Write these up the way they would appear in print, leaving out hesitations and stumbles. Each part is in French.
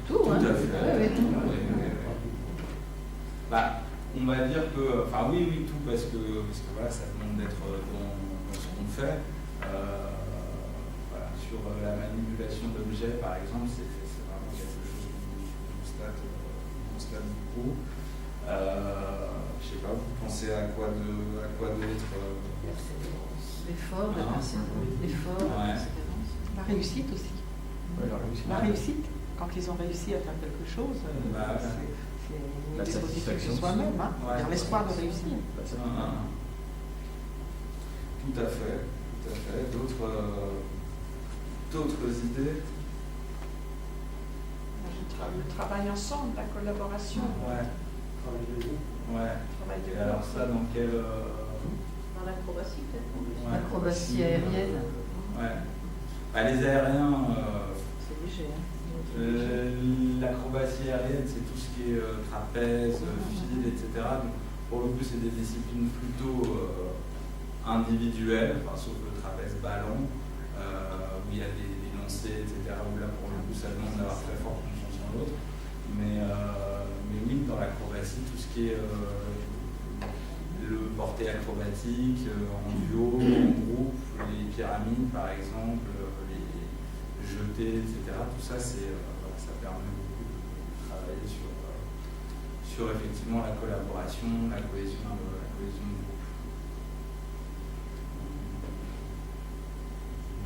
Tout à hein. fait. Ouais, tout. Bah, on va dire que, enfin oui, tout, parce que voilà, ça demande d'être dans ce qu'on fait. Voilà, sur la manipulation d'objets, par exemple, c'est vraiment quelque chose qu'on constate beaucoup. Je sais pas, vous pensez à quoi d'autre L'effort, la personne, l'effort, ouais. La réussite aussi. Ouais, la réussite, quand ils ont réussi à faire quelque chose, c'est une idée positive de soi-même, hein, ouais, l'espoir de réussir. Tout à fait. D'autres idées? Le travail ensemble, la collaboration. Ouais. Travail de Et alors ça, dans quel... Dans l'acrobatie peut-être. Ouais. L'acrobatie aérienne. Ouais. Bah, les aériens... C'est léger. Hein. L'acrobatie aérienne, c'est tout ce qui est trapèze, fil, etc. Donc, pour le coup, c'est des disciplines plutôt individuelles, enfin, sauf le trapèze ballon, où il y a des lancers, etc. Où là, pour le coup, ça demande d'avoir très forte confiance en l'autre. Mais oui, dans l'acrobatie, tout ce qui est le porté acrobatique, en duo, en groupe, les pyramides, par exemple, jeter, etc. Tout ça, ça permet beaucoup de travailler sur effectivement la collaboration, la cohésion de groupe.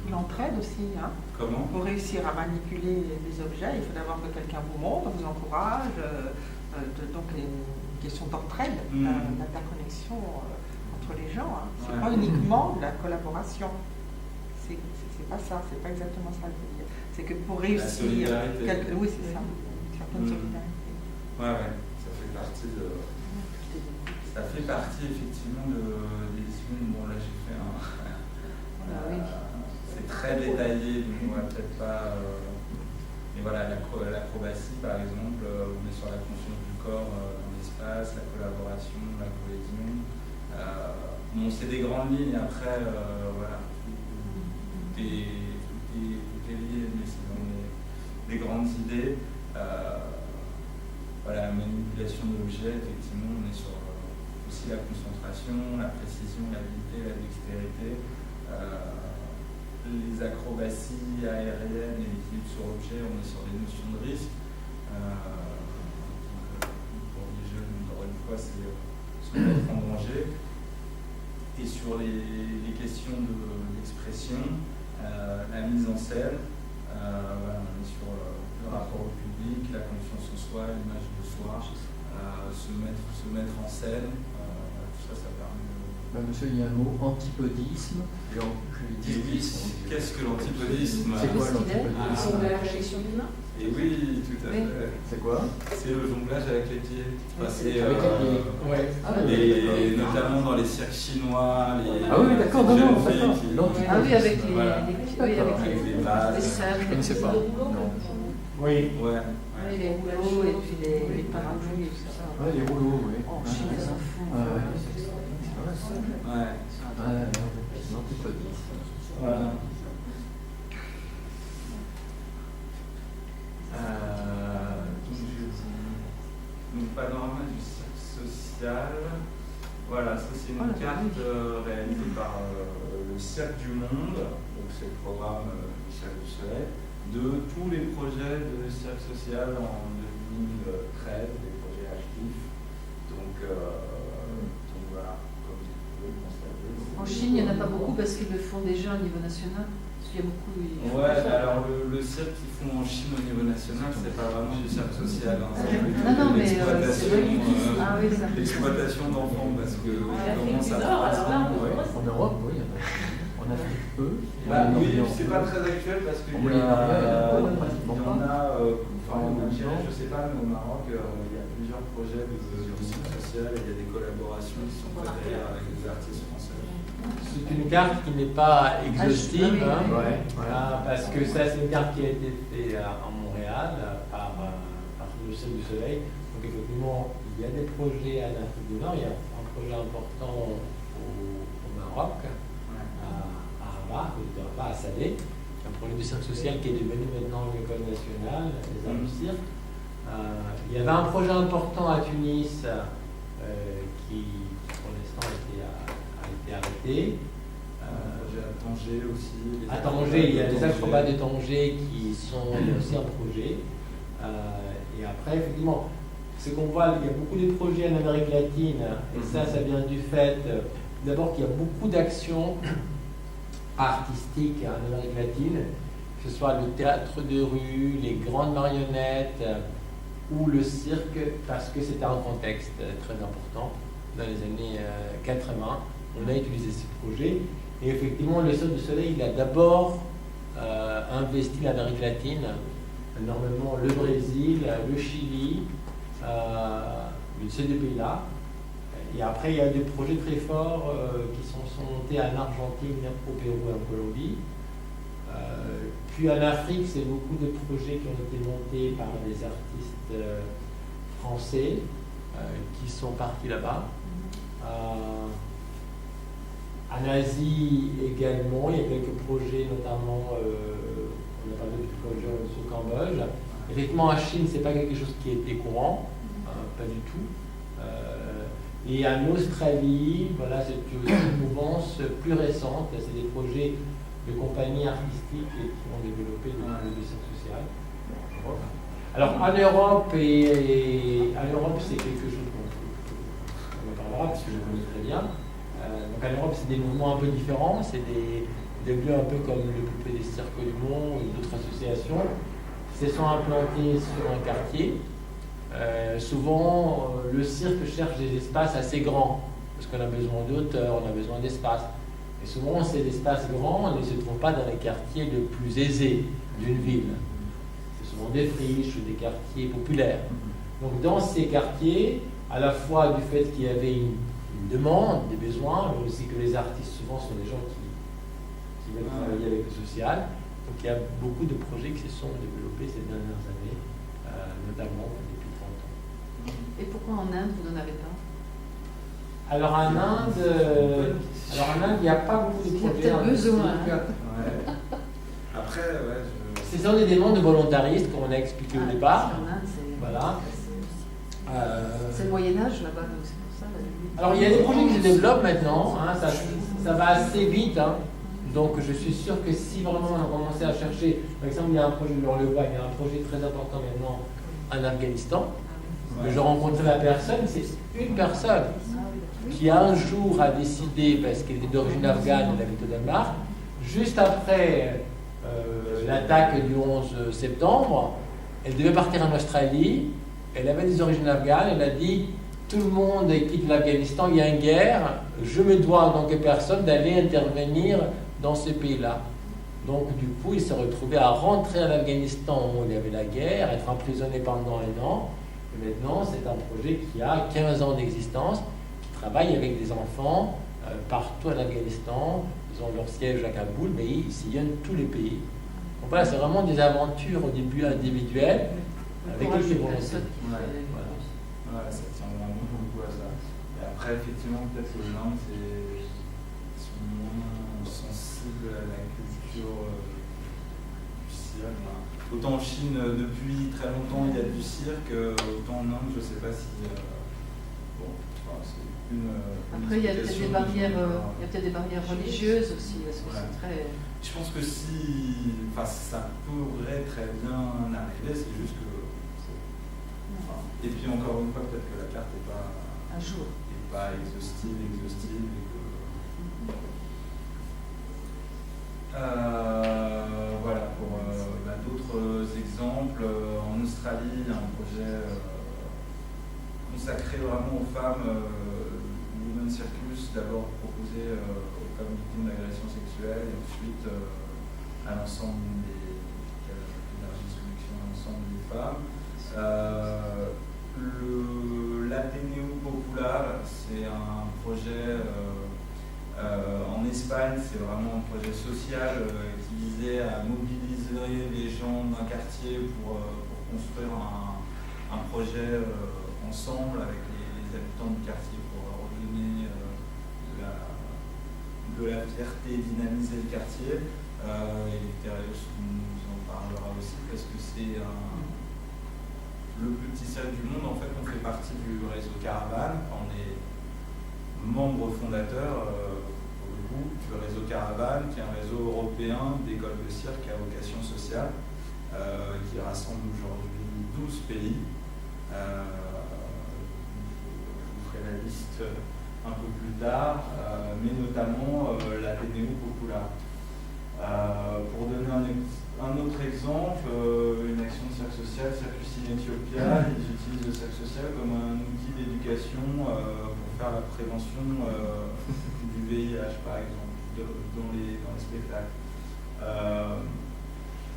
L'entraide aussi, hein. Comment? Pour réussir à manipuler les objets, il faut d'abord que quelqu'un vous montre, vous encourage, donc une question d'entraide, d'interconnexion entre les gens. Hein. C'est pas uniquement de la collaboration. C'est pas ça, c'est pas exactement ça que je veux dire. C'est que pour réussir, oui c'est ça, une certaine solidarité. Ouais, ça fait partie effectivement des disciplines. Bon là j'ai fait un... c'est très détaillé, donc on va peut-être pas... mais voilà, l'acrobatie par exemple, on est sur la conscience du corps dans l'espace, la collaboration, la cohésion. Bon, c'est des grandes lignes, après, voilà. Tout est lié, mais c'est dans des grandes idées. Voilà, la manipulation de l'objet, effectivement, on est sur aussi la concentration, la précision, l'habileté, la dextérité. Les acrobaties aériennes et l'équilibre sur objet, on est sur des notions de risque. Pour les jeunes, encore une fois, c'est se mettre en danger. Et sur les questions d'expression, la mise en scène, voilà, on est sur le rapport au public, la confiance en soi, l'image de soi, se mettre en scène, tout ça, ça permet de... Monsieur, il y a un mot, antipodisme et fluidisme. Qu'est-ce que l'antipodisme? C'est quoi l'antipodisme? Sur la réflexion d'humain. Et oui, tout à fait. C'est quoi? C'est le jonglage avec les pieds. Enfin, avec les pieds. Ouais. Et notamment dans les cirques chinois, ah oui, d'accord, non, Ah oui, avec les cercles. Je ne sais pas. Non. Oui. Ouais. Oui, les rouleaux et puis les parapluies et tout ça. Ouais, les rouleaux, oui. En Chine, les enfants. Ouais. L'antipodisme. Voilà. Donc, panorama du cercle social. Voilà, ça c'est une carte réalisée par le Cercle du Monde, donc c'est le programme Michel du Soleil, de tous les projets de cercle social en 2013, des projets actifs. Donc voilà, comme vous pouvez le constater. En Chine, il n'y en a pas beaucoup parce qu'ils le font déjà au niveau national. Parce qu'il y a beaucoup. Ouais, alors le cirque qu'ils font en Chine au niveau national, c'est pas vraiment du cirque social. Hein, c'est non, mais l'exploitation d'enfants parce que comment ça en Europe, oui. En Afrique, peu. Oui, c'est pas très actuel parce qu'il y en a, je sais pas, mais au Maroc, il y a plusieurs projets de cirque social et il y a des collaborations qui sont faites d'ailleurs avec des artistes français. C'est une carte qui n'est pas exhaustive, voilà, parce que ça, c'est une carte qui a été faite à Montréal par le Cercle du Soleil. Donc, effectivement, il y a des projets en Afrique du Nord, il y a un projet important au Maroc, à Rabat, à Salé. un projet de cirque social qui est devenu maintenant l'école nationale, les arts du cirque. Il y avait un projet important à Tunis qui, pour l'instant, a été arrêté. Un projet à Tanger aussi. À Tanger, il y a les acrobates de Tanger qui sont il y a aussi un projet. Et après, effectivement, ce qu'on voit, il y a beaucoup de projets en Amérique latine, et ça vient du fait, d'abord, qu'il y a beaucoup d'actions artistiques en Amérique latine, que ce soit le théâtre de rue, les grandes marionnettes ou le cirque, parce que c'était un contexte très important. Dans les années 80, on a utilisé ces projets. Et effectivement, le Cirque du Soleil, il a d'abord investi l'Amérique latine, énormément le Brésil, le Chili, ces deux pays-là. Et après, il y a des projets très forts qui sont montés en Argentine, au Pérou et en Colombie. Puis en Afrique, c'est beaucoup de projets qui ont été montés par des artistes français qui sont partis là-bas. En Asie également, il y a quelques projets, notamment, on a parlé du projet au Cambodge. Effectivement, en Chine, ce n'est pas quelque chose qui était courant, pas du tout. Et en Australie, voilà, c'est une mouvance plus récente. C'est des projets de compagnies artistiques qui ont développé le cirque social. Alors en Europe, c'est quelque chose qu'on en parlera parce que je connais très bien. Donc en Europe, c'est des mouvements un peu différents. C'est des lieux un peu comme le plus près des cirques du monde ou d'autres associations qui se sont implantés sur un quartier. Souvent, le cirque cherche des espaces assez grands parce qu'on a besoin d'auteur, on a besoin d'espace. Et souvent, ces espaces grands ne se trouvent pas dans les quartiers les plus aisés d'une ville. C'est souvent des friches ou des quartiers populaires. Donc, dans ces quartiers, à la fois du fait qu'il y avait une demande, des besoins, mais aussi que les artistes, souvent, sont des gens qui veulent travailler avec le social. Donc, il y a beaucoup de projets qui se sont développés ces dernières années, notamment depuis 30 ans. Et pourquoi en Inde, vous n'en avez pas? Alors en Inde, il n'y a pas beaucoup de projets. Il y a peut-être besoin. Ouais. Après, Ce sont des demandes de volontaristes, comme on a expliqué au départ. En Inde, c'est Voilà. c'est le Moyen-Âge là-bas, donc c'est pour ça. Alors il y a des projets qui se développent maintenant, hein, ça va assez vite. Hein. Donc je suis sûr que si vraiment on a commencé à chercher, par exemple, il y a un projet, on le voit, il y a un projet très important maintenant en Afghanistan. Je rencontre la personne, c'est une personne qui un jour a décidé, parce qu'elle était d'origine afghane, elle habite au Danemark, juste après l'attaque du 11 septembre, elle devait partir en Australie, elle avait des origines afghanes, elle a dit tout le monde quitte l'Afghanistan, il y a une guerre, je me dois en tant que personne d'aller intervenir dans ce pays-là. Donc du coup, il s'est retrouvé à rentrer en Afghanistan où il y avait la guerre, être emprisonné pendant 1 an, et maintenant c'est un projet qui a 15 ans d'existence, travaillent avec des enfants partout en Afghanistan. Ils ont leur siège à Kaboul, mais ils sillonnent tous les pays. Donc voilà, c'est vraiment des aventures au début individuelles avec quelques volontés. Ouais, ça tient vraiment beaucoup à ça. Et après, effectivement, peut-être que l'Inde, ils sont moins sensibles à la culture du cirque. Autant en Chine, depuis très longtemps, il y a du cirque, autant en Inde, je ne sais pas si... Après, il y a peut-être des barrières, religieuses aussi, parce que c'est très... Je pense que ça pourrait très bien arriver, c'est juste que... Et puis encore une fois, peut-être que la carte n'est pas... Un jour. N'est pas exhaustive, et que... Voilà, pour d'autres exemples, en Australie, il y a un projet consacré vraiment aux femmes... Women Circus, d'abord proposé aux femmes victimes d'agressions sexuelles et ensuite à l'ensemble des femmes. L'Ateneo Popular, c'est un projet en Espagne, c'est vraiment un projet social qui visait à mobiliser les gens d'un quartier pour construire un projet ensemble avec les habitants du quartier pour donner de la fierté et dynamiser le quartier. Elefthérios nous en parlera aussi parce que c'est le plus petit cercle du monde. En fait, on fait partie du réseau Caravane. On est membre fondateur pour le coup du réseau Caravane, qui est un réseau européen d'écoles de cirque à vocation sociale, qui rassemble aujourd'hui 12 pays. Je vous ferai la liste un peu plus tard, mais notamment l'Athénéo Populaire. Pour donner un autre exemple, une action de cirque social, Circus in Ethiopia, ils utilisent le cirque social comme un outil d'éducation pour faire la prévention du VIH, par exemple, dans les spectacles.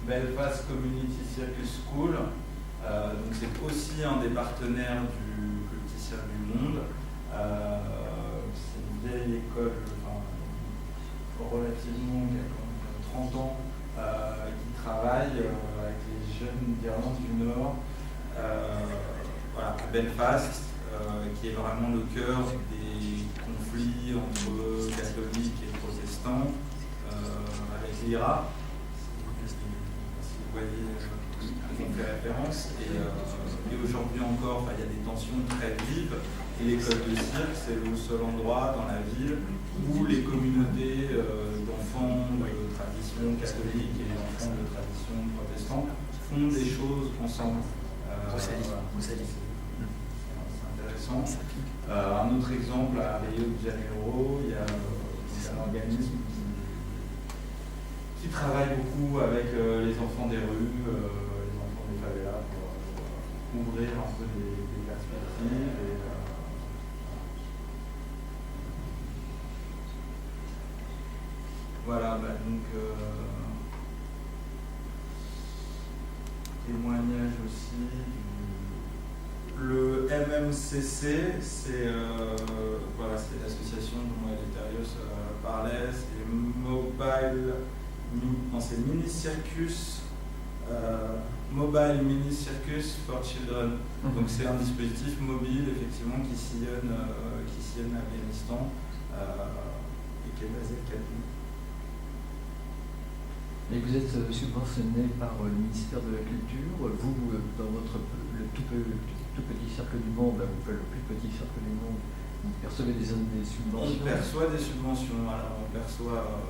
Belfast Community Circus School, donc c'est aussi un des partenaires du plus petit cirque du monde. C'est une vieille école, relativement, qui a 30 ans, qui travaille avec les jeunes d'Irlande du Nord, voilà, à Belfast, qui est vraiment le cœur des conflits entre catholiques et protestants, avec l'IRA. Si vous voyez, on fait référence. Et aujourd'hui encore, il y a des tensions très vives. Et l'école de cirque, c'est le seul endroit dans la ville où les communautés d'enfants de tradition catholique et d'enfants de tradition protestante font des choses ensemble. C'est intéressant. Un autre exemple, à Rio de Janeiro, il y a un organisme qui travaille beaucoup avec les enfants des rues, les enfants des favelas, pour ouvrir un peu des perspectives. Voilà, donc témoignage aussi. Le MMCC, c'est l'association dont Elefthérios parlait, c'est Mini Circus, Mobile Mini Circus for Children. Donc c'est un dispositif mobile effectivement qui sillonne l'Afghanistan et qui est basé à Kaboul. Et vous êtes subventionné par le ministère de la Culture. Vous, dans le tout petit cercle du monde, vous faites le plus petit cercle du monde, vous percevez des subventions. On perçoit des subventions. Alors on perçoit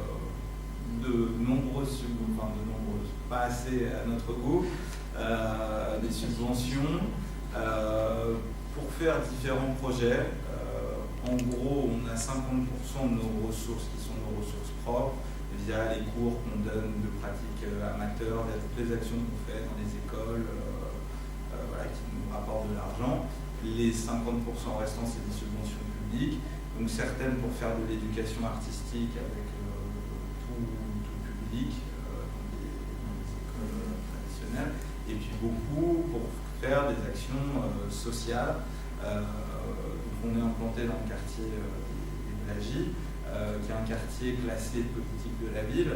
de nombreuses, pas assez à notre goût, des subventions pour faire différents projets. En gros, on a 50% de nos ressources qui sont nos ressources propres, via les cours qu'on donne de pratique amateur, via toutes les actions qu'on fait dans les écoles, qui nous rapportent de l'argent. Les 50% restants, c'est des subventions publiques, donc certaines pour faire de l'éducation artistique avec tout public dans les écoles traditionnelles, et puis beaucoup pour faire des actions sociales. Donc on est implanté dans le quartier des Blagies, qui est un quartier classé politique de la ville.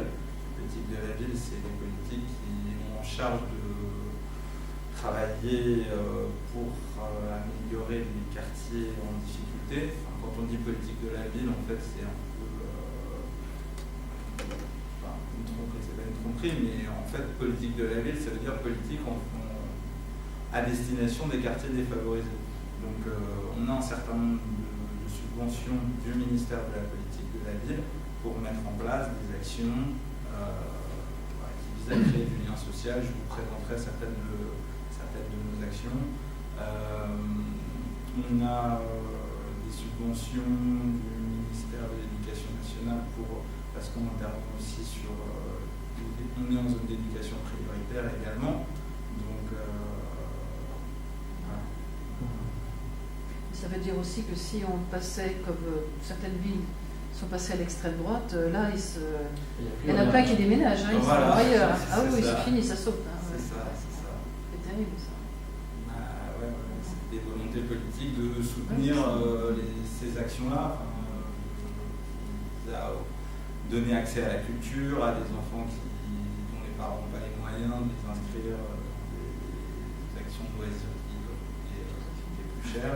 Politique de la ville, c'est les politiques qui ont en charge de travailler pour améliorer les quartiers en difficulté. Enfin, quand on dit politique de la ville, en fait, c'est un peu une tromperie, c'est pas une tromperie, mais en fait, politique de la ville, ça veut dire politique à destination des quartiers défavorisés. Donc, on a un certain nombre de subventions du ministère de la politique de la ville pour mettre en place des actions qui visent à créer du lien social. Je vous présenterai certaines de nos actions. On a des subventions du ministère de l'Éducation nationale parce qu'on intervient aussi sur... on est en zone d'éducation prioritaire également. Donc, voilà. Ça veut dire aussi que si on passait, comme certaines villes sont passées à l'extrême droite, là, il y en a plein qui déménagent, ils sont ailleurs. Ah oui, c'est fini, ça saute. C'est terrible, ça. C'est des volontés politiques de soutenir ces actions-là, donner accès à la culture, à des enfants dont les parents n'ont pas les moyens de les inscrire dans des actions de loisirs qui coûtent plus cher.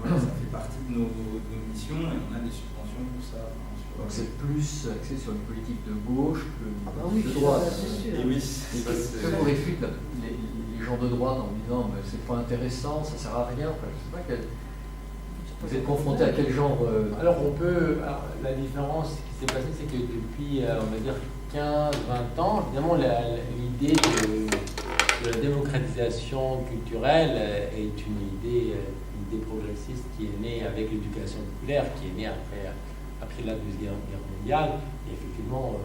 Ça fait partie de nos missions et on a des subventions pour ça, sur Donc c'est plus axé sur une politique de gauche que oui, de droite. C'est sûr. Et oui, on réfute les gens de droite en disant mais c'est pas intéressant, ça sert à rien. Enfin, je sais pas vous êtes confronté à quel genre Alors la différence qui s'est passée, c'est que depuis, on va dire, 15-20 ans, évidemment, l'idée de la démocratisation culturelle est une idée progressiste qui est née avec l'éducation populaire, qui est née après la Deuxième Guerre mondiale. Et effectivement,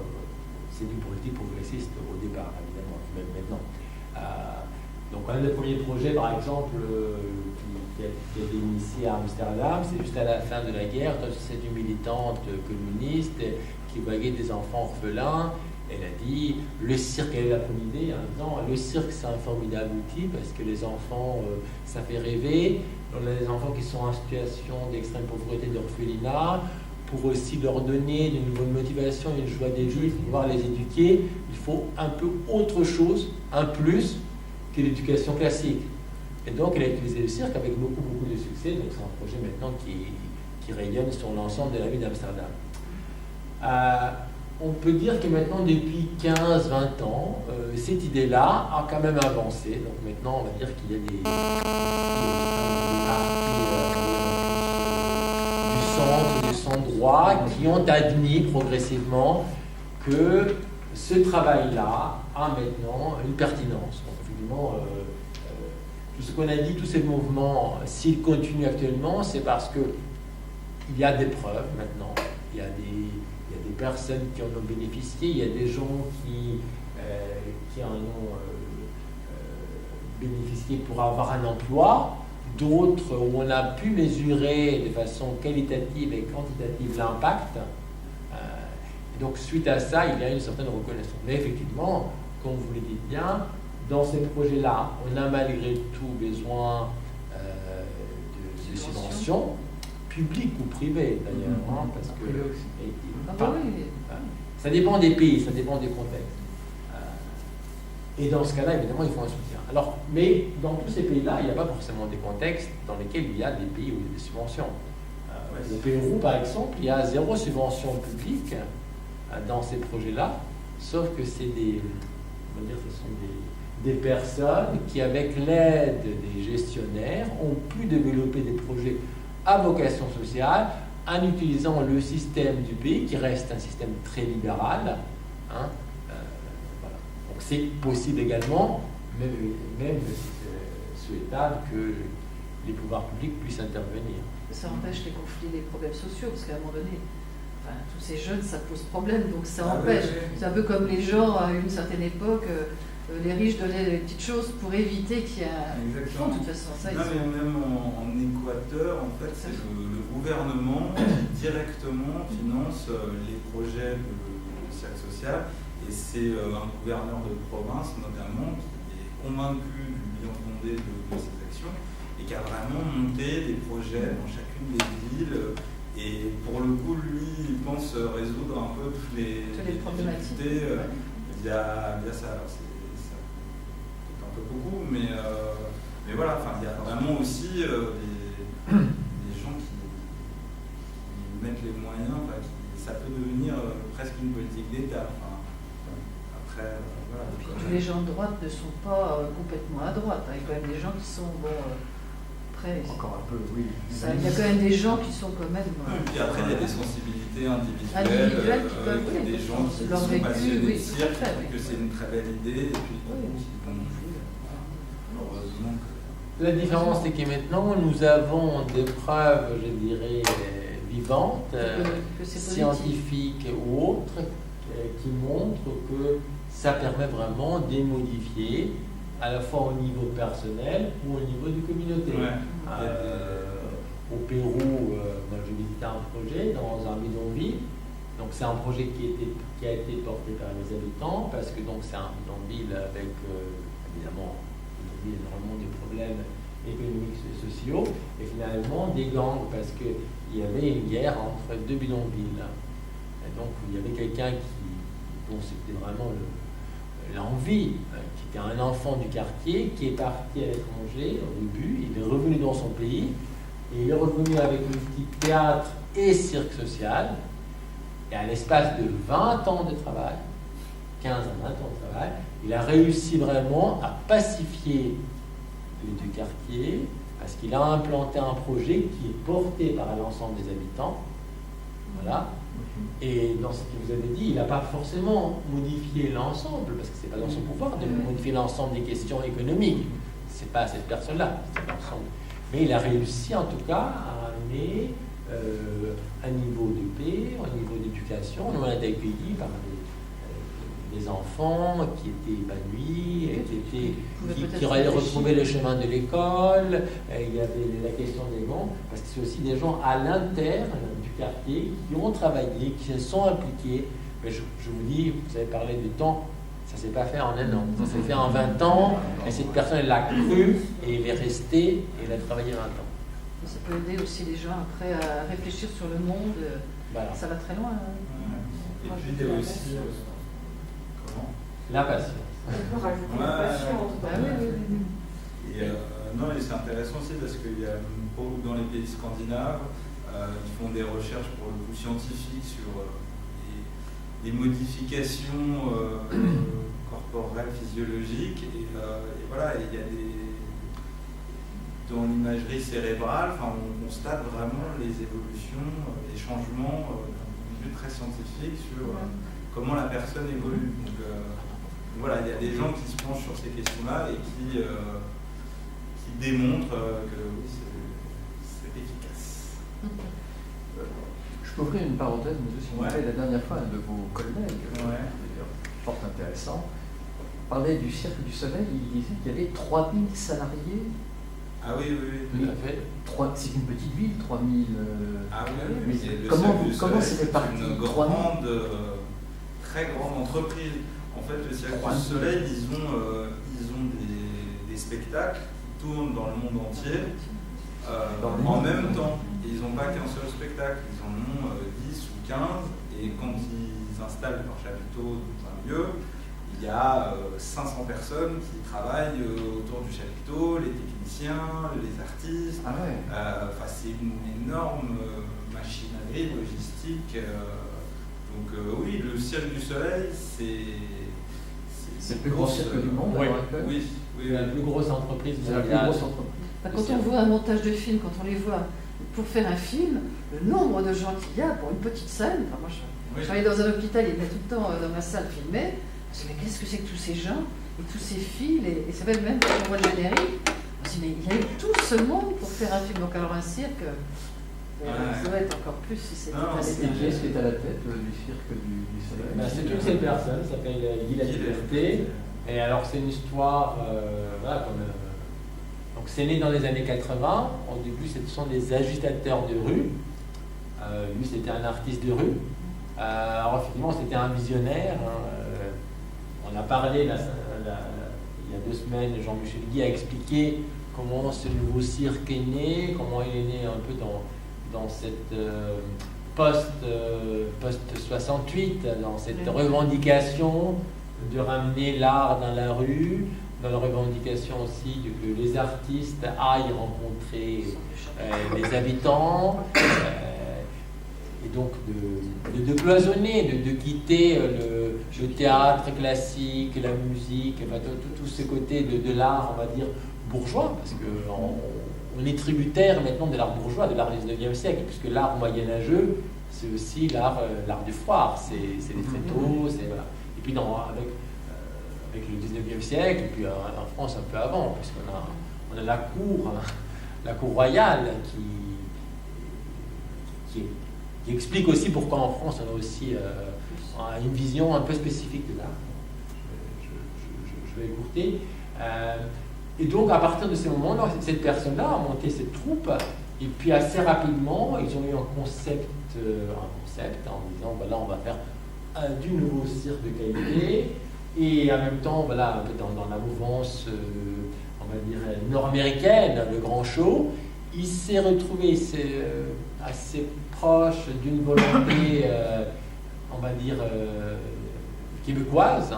c'est une politique progressiste au départ, évidemment, même maintenant. Donc, un des premiers projets, par exemple, qui a été initié à Amsterdam, c'est juste à la fin de la guerre, c'est une militante communiste qui voyait des enfants orphelins. Elle a dit, le cirque, elle a la première idée, en disant, le cirque c'est un formidable outil parce que les enfants, ça fait rêver. On a des enfants qui sont en situation d'extrême pauvreté, d'orphelinat, pour aussi leur donner de nouvelles motivations, une joie de vivre, pouvoir les éduquer, il faut un peu autre chose, un plus, que l'éducation classique. Et donc elle a utilisé le cirque avec beaucoup de succès, donc c'est un projet maintenant qui rayonne sur l'ensemble de la ville d'Amsterdam. On peut dire que maintenant, depuis 15-20 ans, cette idée-là a quand même avancé. Donc maintenant, on va dire qu'il y a des partis du centre-droit qui ont admis progressivement que ce travail-là a maintenant une pertinence. Donc effectivement, tout ce qu'on a dit, tous ces mouvements, s'ils continuent actuellement, c'est parce qu'il y a des preuves maintenant, il y a des personnes qui en ont bénéficié, il y a des gens qui en ont bénéficié pour avoir un emploi, d'autres où on a pu mesurer de façon qualitative et quantitative l'impact. Donc suite à ça, il y a une certaine reconnaissance. Mais effectivement, comme vous le dites bien, dans ces projets-là, on a malgré tout besoin de subventions, publiques ou privées d'ailleurs, parce que ça dépend des pays, ça dépend des contextes. Et dans ce cas-là, évidemment, il faut un soutien. Alors, mais dans tous ces pays-là, il n'y a pas forcément des contextes dans lesquels il y a des pays où il y a des subventions. Au Pérou, par exemple, il y a 0 subvention publique dans ces projets-là, sauf que c'est on va dire, ce sont des personnes qui, avec l'aide des gestionnaires, ont pu développer des projets à vocation sociale en utilisant le système du pays, qui reste un système très libéral. Voilà. Donc c'est possible également, même si c'est souhaitable que les pouvoirs publics puissent intervenir. Ça empêche les conflits, les problèmes sociaux, parce qu'à un moment donné, tous ces jeunes, ça pose problème, donc ça empêche. C'est un peu comme les gens, à une certaine époque, les riches donnaient des petites choses pour éviter qu'il y ait un fond, de toute façon. Ça, mais même en Équateur, en fait, c'est le gouvernement qui directement finance les projets de cirque social, et c'est un gouverneur de province, notamment, qui est convaincu du bien fondé de ces actions, et qui a vraiment monté des projets dans chacune des villes. Et pour le coup, lui, il pense résoudre un peu toutes les difficultés via ça. Alors c'est un peu beaucoup, mais voilà, il y a vraiment aussi des gens qui mettent les moyens, ça peut devenir presque une politique d'État. Après, voilà. Et puis tous les gens de droite ne sont pas complètement à droite. Il y a quand même des gens qui sont encore un peu, oui. Il y a quand même des gens qui sont quand même. Et puis après, il y a des sensibilités individuelles qui peuvent, des gens qui sont passionnés de cirque, que c'est une très belle idée, et puis heureusement que... La différence, c'est que maintenant, nous avons des preuves, je dirais, vivantes, scientifiques ou autres, qui montrent que ça permet vraiment de modifier à la fois au niveau personnel ou au niveau du communauté. Au Pérou, moi j'ai visité un projet dans un bidonville. Donc c'est un projet qui a été porté par les habitants, parce que donc c'est un bidonville avec évidemment énormément de problèmes économiques et sociaux, et finalement des gangs, parce qu'il y avait une guerre entre 2 bidonvilles. Et donc il y avait quelqu'un dont c'était vraiment l'envie, qui était un enfant du quartier, qui est parti à l'étranger au début, il est revenu dans son pays, et il est revenu avec une petite théâtre et cirque social, Et à l'espace de 20 ans de travail, 15 à 20 ans de travail, il a réussi vraiment à pacifier les deux quartiers parce qu'il a implanté un projet qui est porté par l'ensemble des habitants. Voilà. Et dans ce que vous avez dit, il n'a pas forcément modifié l'ensemble, parce que ce n'est pas dans son pouvoir de modifier l'ensemble des questions économiques. Ce n'est pas cette personne-là, c'est l'ensemble. Mais il a réussi en tout cas à amener un niveau de paix, un niveau d'éducation. On a été accueillis par des enfants qui étaient épanouis, qui auraient retrouvé le chemin de l'école. Il y avait la question des bancs, parce que c'est aussi des gens à l'interne du quartier qui ont travaillé, qui se sont impliqués. Mais je vous dis, vous avez parlé du temps, ça ne s'est pas fait en un an, ça s'est fait en 20 ans, et cette personne, elle l'a cru, et elle est restée, et elle a travaillé 20 ans. Ça peut aider aussi les gens après à réfléchir sur le monde, voilà. Ça va très loin. Et puis il y a aussi... La patience. On peut rajouter la patience. Et non, et c'est intéressant aussi parce qu'il y a dans les pays scandinaves, ils font des recherches pour le coup scientifiques sur les modifications corporelles, physiologiques, et voilà, il y a dans l'imagerie cérébrale, on constate vraiment les évolutions, les changements d'un point de vue très scientifique sur comment la personne évolue. Donc, voilà, il y a des gens qui se penchent sur ces questions-là et qui démontrent que oui, c'est efficace. Je peux ouvrir une parenthèse, monsieur, si vous voulez. La dernière fois, un de vos collègues, fort intéressant, parlait du Cirque du Soleil. Il disait qu'il y avait 3000 salariés. Ah oui. Tout à fait. C'est une petite ville, 3000. Ah oui, mais comment c'est réparti? Une très grande entreprise. En fait, le Cirque du Soleil, ils ont des spectacles qui tournent dans le monde entier en même temps. Et ils n'ont pas qu'un seul spectacle, ils en ont 10 ou 15. Et quand ils installent leur chapiteau dans un lieu, il y a 500 personnes qui travaillent autour du chapiteau, les techniciens, les artistes. Ah ouais. C'est une énorme machinerie logistique. Donc oui, le Cirque du Soleil, c'est le plus gros cirque du monde. Oui, la plus grosse entreprise. C'est la plus grosse entreprise. Quand on voit un montage de film, quand on les voit pour faire un film, le nombre de gens qu'il y a pour une petite salle. Moi, je travaillais dans un hôpital, il était tout le temps dans ma salle filmé. Je me dis, mais qu'est-ce que c'est que tous ces gens et tous ces fils, et ça fait même quand on voit le générique, je me dis, mais il y a eu tout ce monde pour faire un film. Donc alors un cirque, ça doit être encore plus si c'était à l'étranger. Qui est-ce qui est à la tête du Cirque du Soleil? C'est une seule personne, ça s'appelle Guy La Liberté. Et alors c'est une histoire, donc c'est né dans les années 80. Au début, ce sont des agitateurs de rue. Lui, c'était un artiste de rue. Alors effectivement, c'était un visionnaire. On a parlé il y a 2 semaines, Jean-Michel Guy a expliqué comment ce nouveau cirque est né, comment il est né un peu dans cette post-68, dans cette revendication de ramener l'art dans la rue, dans la revendication aussi que les artistes aillent rencontrer les habitants, et donc de cloisonner, de quitter le théâtre classique, la musique, enfin, tout ce côté de l'art, on va dire, bourgeois, parce qu'on est tributaire maintenant de l'art bourgeois, de l'art du 19e siècle, puisque l'art moyenâgeux, c'est aussi l'art du foire, c'est les tréteaux, voilà. Et puis avec le 19e siècle, et puis en France un peu avant, puisqu'on a la cour royale qui explique aussi pourquoi en France on a aussi une vision un peu spécifique de l'art. Je vais écouter. Et donc à partir de ces moments-là, cette personne-là a monté cette troupe, et puis assez rapidement, ils ont eu un concept en disant voilà, on va faire du nouveau cirque de qualité, et en même temps, voilà, dans la mouvance, on va dire, nord-américaine, le grand show, il s'est retrouvé assez proche d'une volonté, on va dire, québécoise,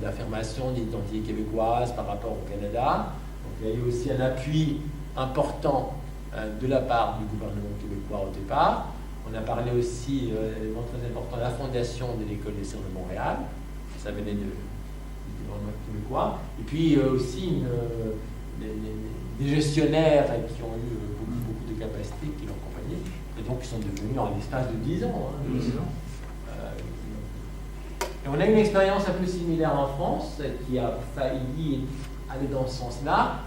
d'affirmation d'identité québécoise par rapport au Canada. Donc, il y a eu aussi un appui important de la part du gouvernement québécois au départ. On a parlé aussi, élément très important, la fondation de l'École des cirques de Montréal. Ça venait de l'environnement québécois. Et puis aussi des gestionnaires qui ont eu beaucoup de capacités qui l'ont accompagné. Et donc, ils sont devenus en l'espace de 10 ans. Et on a une expérience un peu similaire en France qui a failli aller dans ce sens-là,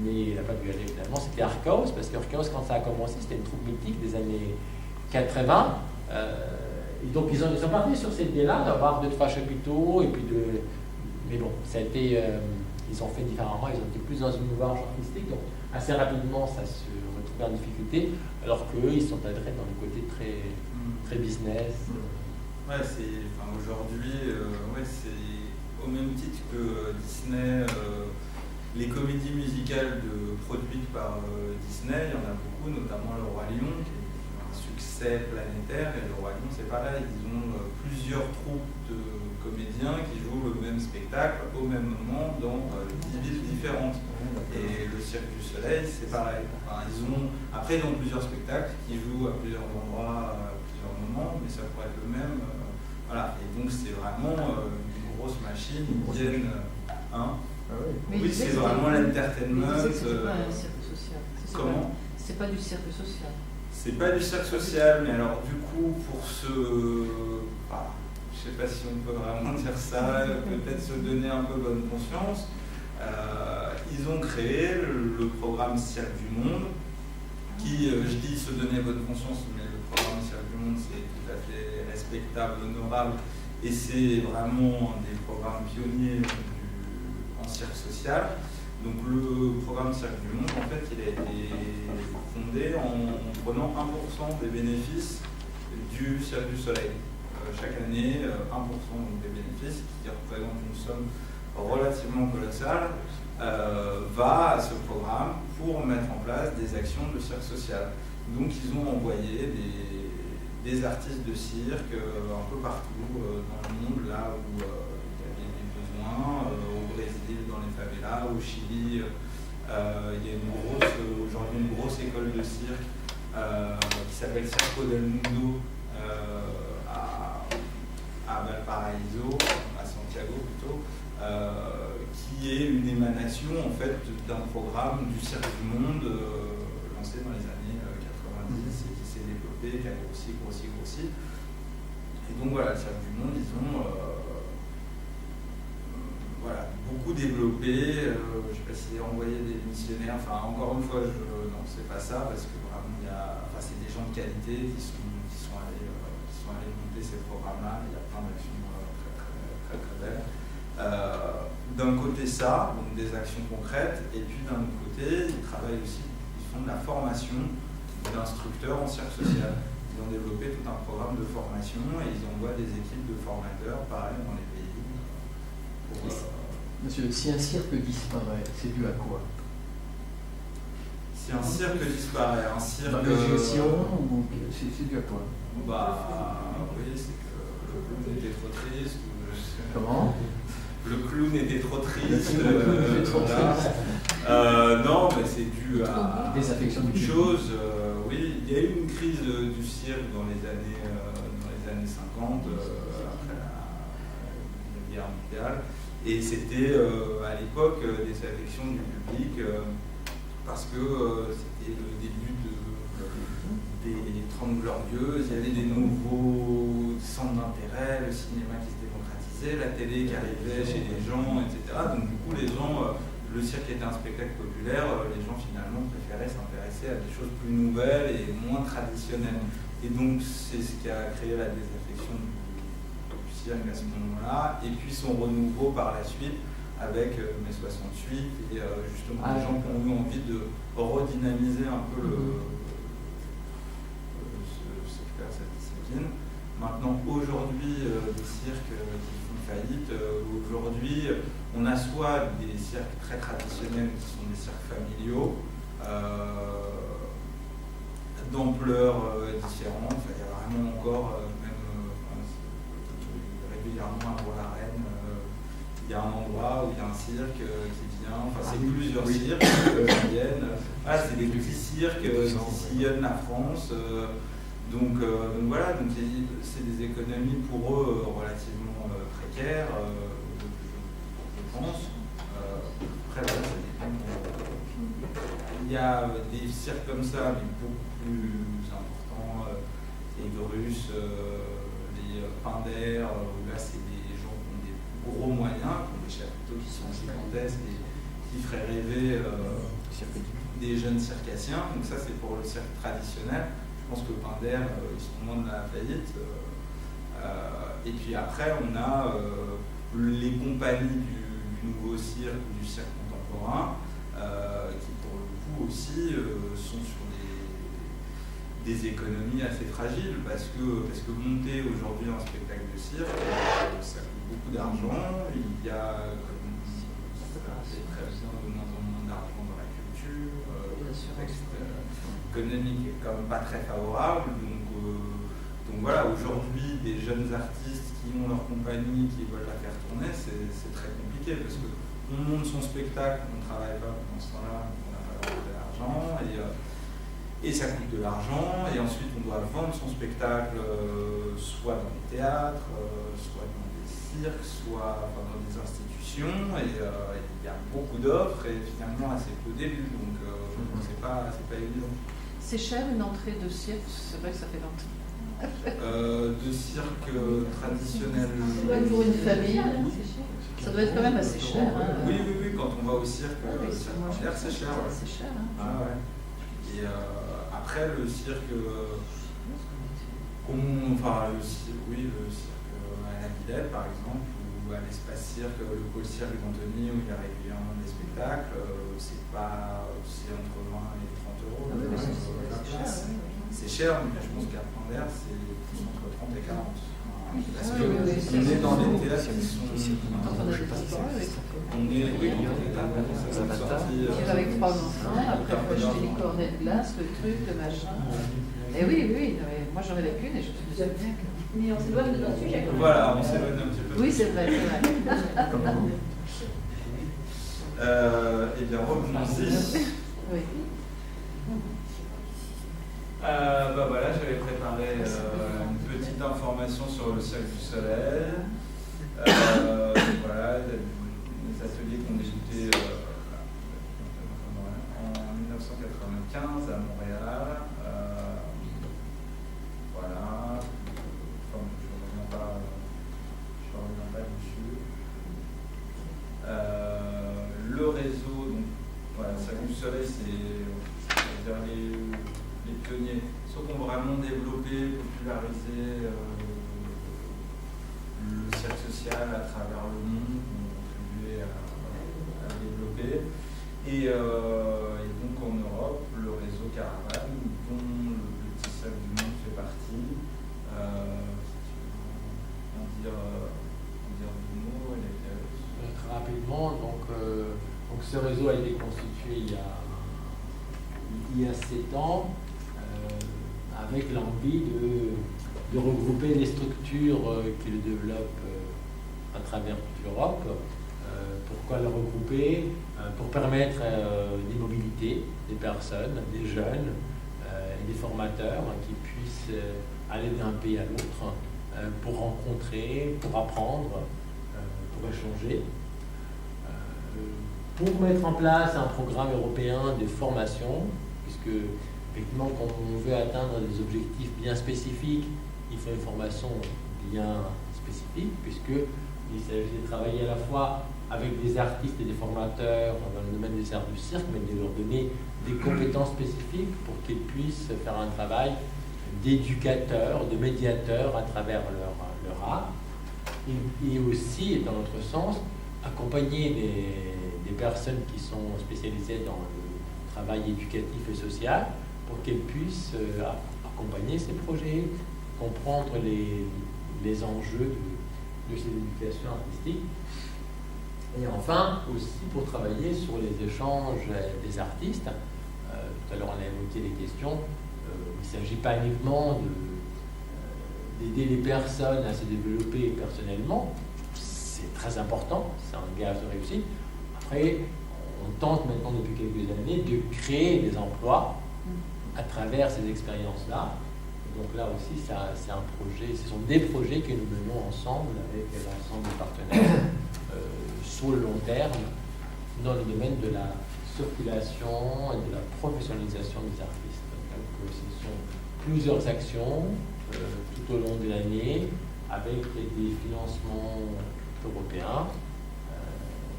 mais elle n'a pas pu aller finalement. C'était Arcos, parce qu'Arcos, quand ça a commencé, c'était une troupe mythique des années 80. Et donc, ils sont partis sur cette idée-là d'avoir 2-3 chapiteaux, et puis mais bon, ça a été. Ils ont fait différemment, ils ont été plus dans une mouvance artistique, donc assez rapidement, ça se retrouvait en difficulté, alors qu'eux, ils sont adressés dans le côté très business. Ouais, aujourd'hui, c'est au même titre que Disney, les comédies musicales produites par Disney, il y en a beaucoup, notamment Le Roi Lion, qui est un succès planétaire, et Le Roi Lion, c'est pareil, ils ont plusieurs troupes de comédiens qui jouent le même spectacle au même moment dans 10 villes différentes. Et le Cirque du Soleil, c'est pareil. Après, ils ont plusieurs spectacles qui jouent à plusieurs endroits, à plusieurs moments, mais ça pourrait être le même. Voilà. Et donc, c'est vraiment une grosse machine. Ils viennent. Oui, c'est vraiment l'entertainment. C'est pas un cirque social. Comment ? C'est pas du cirque social. C'est pas du cirque social, mais alors, du coup, pour je ne sais pas si on peut vraiment dire ça, peut-être se donner un peu bonne conscience. Ils ont créé le programme Cirque du Monde, qui, je dis se donner bonne conscience, mais le programme Cirque du Monde, c'est tout à fait respectable, honorable, et c'est vraiment un des programmes pionniers en cirque social. Donc le programme Cirque du Monde, en fait, il a été fondé en prenant 1% des bénéfices du Cirque du Soleil. Chaque année, 1% des bénéfices, qui représente une somme relativement colossale, va à ce programme pour mettre en place des actions de cirque social. Donc ils ont envoyé des artistes de cirque un peu partout dans le monde, là où il y avait des besoins, au Brésil, dans les favelas, au Chili. Il y a aujourd'hui une grosse école de cirque qui s'appelle Circo del Mundo, à Valparaiso, à Santiago plutôt, qui est une émanation en fait d'un programme du Cirque du Monde lancé dans les années 90 et qui s'est développé, qui a grossi. Et donc voilà, le Cirque du Monde, ils ont beaucoup développé. Je ne sais pas s'ils ont envoyé des missionnaires, encore une fois, non, c'est pas ça, parce que vraiment, c'est des gens de qualité qui sont allés monter ces programmes-là. Il y a plein d'actions très belles. D'un côté ça, donc des actions concrètes, et puis d'un autre côté, ils travaillent aussi, ils font de la formation d'instructeurs en cirque social. Ils ont développé tout un programme de formation et ils envoient des équipes de formateurs, pareil, dans les pays. Monsieur, si un cirque disparaît, c'est dû à quoi? Si un cirque disparaît, un cirque... Dans la gestion, ou c'est dû à quoi? Oui, c'est que le clown était trop triste. Comment? Le clown était trop triste. Non, mais c'est dû à désaffection beaucoup de choses. Oui, il y a eu une crise du cirque dans les années 50, après la guerre mondiale. Et c'était à l'époque désaffection du public parce que c'était le début des 30 Glorieuses, il y avait des nouveaux centres d'intérêt, le cinéma qui se démocratisait, la télé qui arrivait chez les gens, etc. Donc du coup, les gens, le cirque était un spectacle populaire, les gens finalement préféraient s'intéresser à des choses plus nouvelles et moins traditionnelles. Et donc c'est ce qui a créé la désaffection du cirque à ce moment-là, et puis son renouveau par la suite avec mai 68 et justement des gens qui ont eu envie de redynamiser un peu cette discipline. Maintenant, aujourd'hui, des cirques qui font faillite, aujourd'hui, on a soit des cirques très traditionnels qui sont des cirques familiaux, d'ampleur différente. Il y a vraiment encore, régulièrement à Bois-la-Reine, il y a un endroit où il y a un cirque qui vient, c'est plusieurs cirques qui viennent. C'est des petits cirques qui sillonnent la France. Donc voilà, donc c'est des économies pour eux relativement précaires, je pense. Après, voilà, ça dépend. Il y a des cirques comme ça, mais beaucoup plus importants, les Grus, les Pinder, où là c'est des gens qui ont des gros moyens, qui ont des chapiteaux qui sont gigantesques et qui feraient rêver des jeunes circassiens. Donc ça c'est pour le cirque traditionnel. Je pense que Pinder, ils sont loin de la faillite. Et puis après, on a les compagnies du nouveau cirque ou du cirque contemporain, qui pour le coup aussi sont sur des économies assez fragiles, parce que monter aujourd'hui un spectacle de cirque, ça coûte beaucoup d'argent. Il y a, comme c'est très bien, de moins en moins d'argent dans la culture. Le contexte économique est quand même pas très favorable. Donc voilà, aujourd'hui, des jeunes artistes qui ont leur compagnie, qui veulent la faire tourner, c'est très compliqué, parce qu'on monte son spectacle, on ne travaille pas pendant ce temps-là, on n'a pas de l'argent, et ça coûte de l'argent, et ensuite on doit vendre son spectacle soit dans les théâtres, soit dans des cirques, soit dans des institutions, et il y a beaucoup d'offres, et finalement assez peu d'élus, donc c'est pas évident. C'est cher une entrée de cirque, c'est vrai que ça fait longtemps. De cirque traditionnel. Pour une famille, ça doit être quand même assez cher. Hein. Oui, quand on va au cirque, c'est cher. Ouais. C'est cher. Hein. Ah, ouais. Et après, le cirque, le cirque à la Villette, par exemple, ou à l'espace cirque, le pôle cirque d'Antony, où il y a régulièrement des spectacles, c'est entre 20 et 30 euros. Ah, oui, c'est cher. C'est cher, mais je pense qu'à Pinder, c'est plus entre 30 et 40. Parce Ah, que on est dans les théâtres qui sont. On est avec 3 enfants, après il faut acheter les cornets de glace, le truc, le machin. Et oui, moi j'en ai la qu'une et je me suis bien que. Mais on s'éloigne de notre sujet. Voilà, on s'éloigne un petit peu. Oui, c'est vrai. Eh bien, revenons-y. Oui. Voilà, j'avais préparé une petite information sur le Cirque du Soleil. Voilà, les ateliers qui ont débuté en 1995 à Montréal. Voilà, je ne reviens pas dessus. Le réseau, donc, voilà, le Cirque du Soleil, c'est les pionniers, ceux qui ont vraiment développé, popularisé le cirque social à travers le monde, qui ont contribué à développer. Et donc en Europe, le réseau Caravane, dont le Petit Cirque du Monde fait partie. En dire deux mots, très rapidement, donc ce réseau a été constitué il y a 7 ans. Avec l'envie de regrouper les structures qui le développent à travers toute l'Europe. Pourquoi le regrouper? Pour permettre des mobilités des personnes, des jeunes et des formateurs qui puissent aller d'un pays à l'autre pour rencontrer, pour apprendre, pour échanger. Pour mettre en place un programme européen de formation, puisque effectivement, quand on veut atteindre des objectifs bien spécifiques, il faut une formation bien spécifique, puisqu'il s'agit de travailler à la fois avec des artistes et des formateurs dans le domaine des arts du cirque, mais de leur donner des compétences spécifiques pour qu'ils puissent faire un travail d'éducateur, de médiateur à travers leur art. Et aussi, dans notre sens, accompagner des personnes qui sont spécialisées dans le travail éducatif et social, pour qu'elles puissent accompagner ces projets, comprendre les enjeux de ces éducations artistiques. Et enfin, aussi pour travailler sur les échanges des artistes. Tout à l'heure, on a évoqué les questions. Il ne s'agit pas uniquement d'aider les personnes à se développer personnellement. C'est très important, c'est un gage de réussite. Après, on tente maintenant depuis quelques années de créer des emplois à travers ces expériences-là, Donc là aussi, c'est un projet, ce sont des projets que nous menons ensemble avec l'ensemble des partenaires sur le long terme dans le domaine de la circulation et de la professionnalisation des artistes. Donc, ce sont plusieurs actions tout au long de l'année avec des financements européens.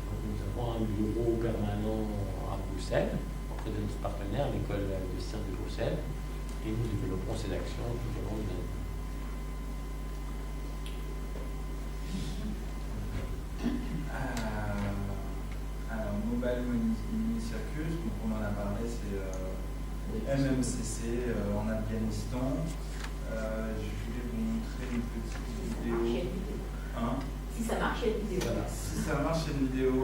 Donc nous avons un bureau permanent à Bruxelles auprès de notre partenaire, l'école de cirque de Bruxelles, et nous développons ces actions tout au long de l'année. Alors, Mobile Mini Circus, donc on en a parlé, c'est MMCC en Afghanistan. Je voulais vous montrer une petite vidéo. Hein? Si ça marche, il y a une vidéo. Voilà. Si ça marche, il y a une vidéo.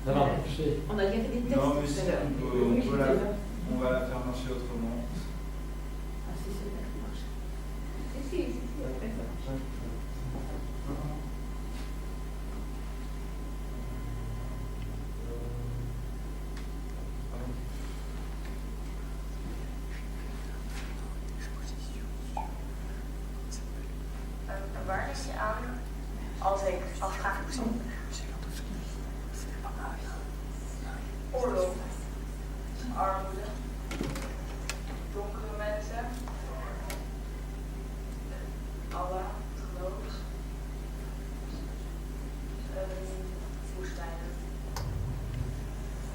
Ça va marcher. On a déjà fait des tests. Non, mais si on va la faire marcher autrement. Ah, si, c'est ça qui marche. Si, après ça marche. Waar is je aan als ik afvraag oorlog, armoede, donkere mensen, Allah, geloof, woestijnen,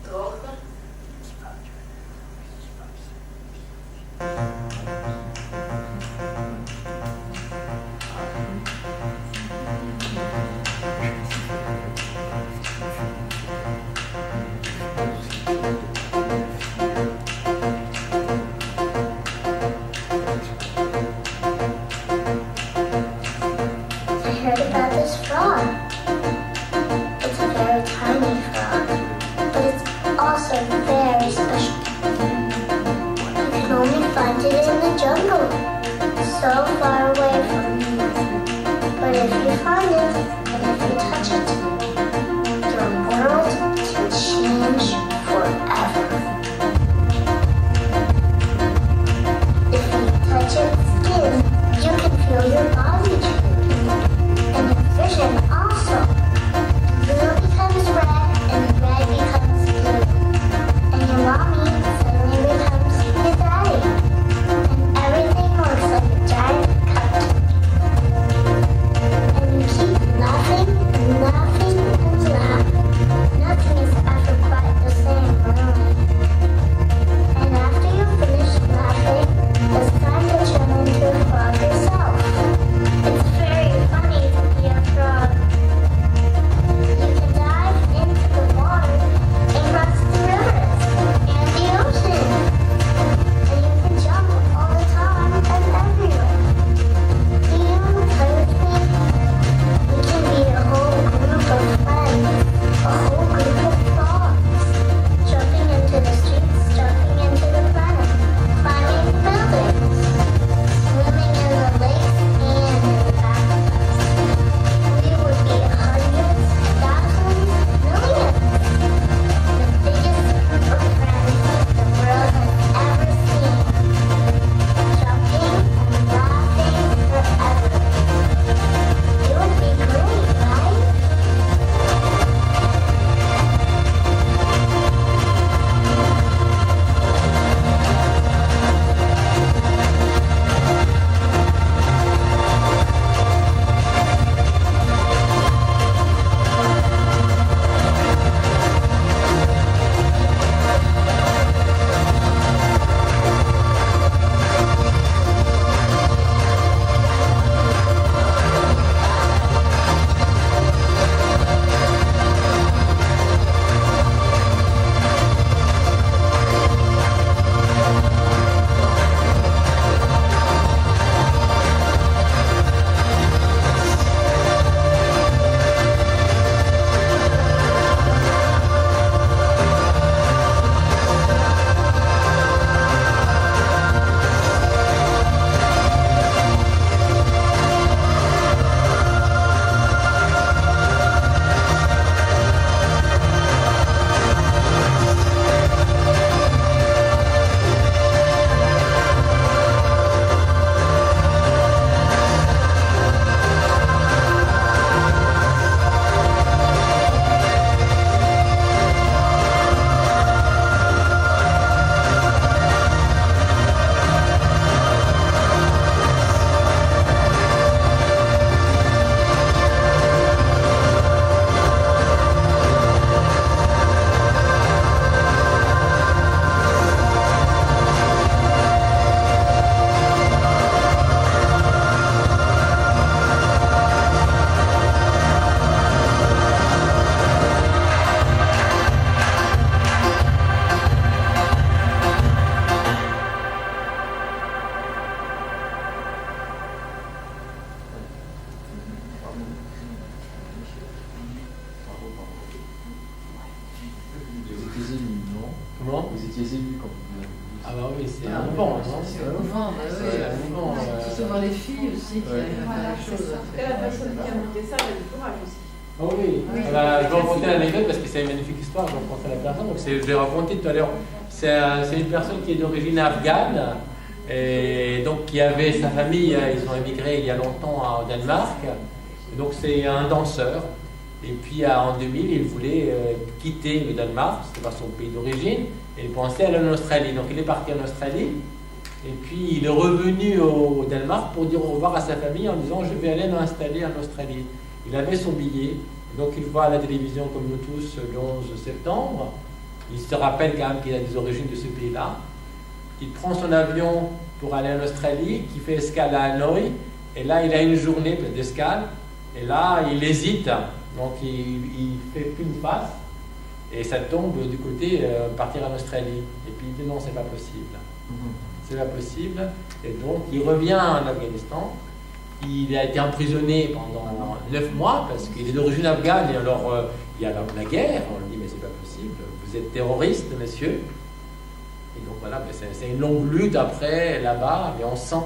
droogte. So far away from you. But if you find it, and if you touch it, your world can change forever. If you touch its skin, you can feel your body change. And your vision also. Blue becomes red, and red becomes blue. And your mommy suddenly becomes your daddy. And everything looks like a giant cartoon. And you keep laughing and laughing. étiez ému quand vous Ah bah oui, c'est émouvant, non? C'est émouvant, bah oui. C'est émouvant. Surtout voir les filles aussi qui arrivent à faire les choses. La personne qui a monté ça, elle a du courage aussi. Ah oui, je vais raconter l'anecdote parce que c'est une magnifique histoire, je vais raconter la personne. Donc je l'ai raconté tout à l'heure. C'est une personne qui est d'origine afghane et donc qui avait sa famille, ils ont émigré il y a longtemps au Danemark. Et donc c'est un danseur. Et puis en 2000, il voulait quitter le Danemark, c'était pas son pays d'origine, et il pensait aller en Australie. Donc il est parti en Australie. Et puis il est revenu au Danemark pour dire au revoir à sa famille en disant je vais aller m'installer en Australie. Il avait son billet, donc il voit à la télévision comme nous tous le 11 septembre. Il se rappelle quand même qu'il a des origines de ce pays-là. Il prend son avion pour aller en Australie, qui fait escale à Hanoï. Et là, il a une journée d'escale. Et là, il hésite. Donc il fait plus une passe. Et ça tombe du côté partir en Australie. Et puis il dit non, c'est pas possible. C'est pas possible. Et donc il revient en Afghanistan. Il a été emprisonné pendant 9 mois parce qu'il est d'origine afghane. Et alors il y a la guerre. On lui dit mais c'est pas possible. Vous êtes terroriste, monsieur. Et donc voilà, c'est une longue lutte après là-bas. Mais on sent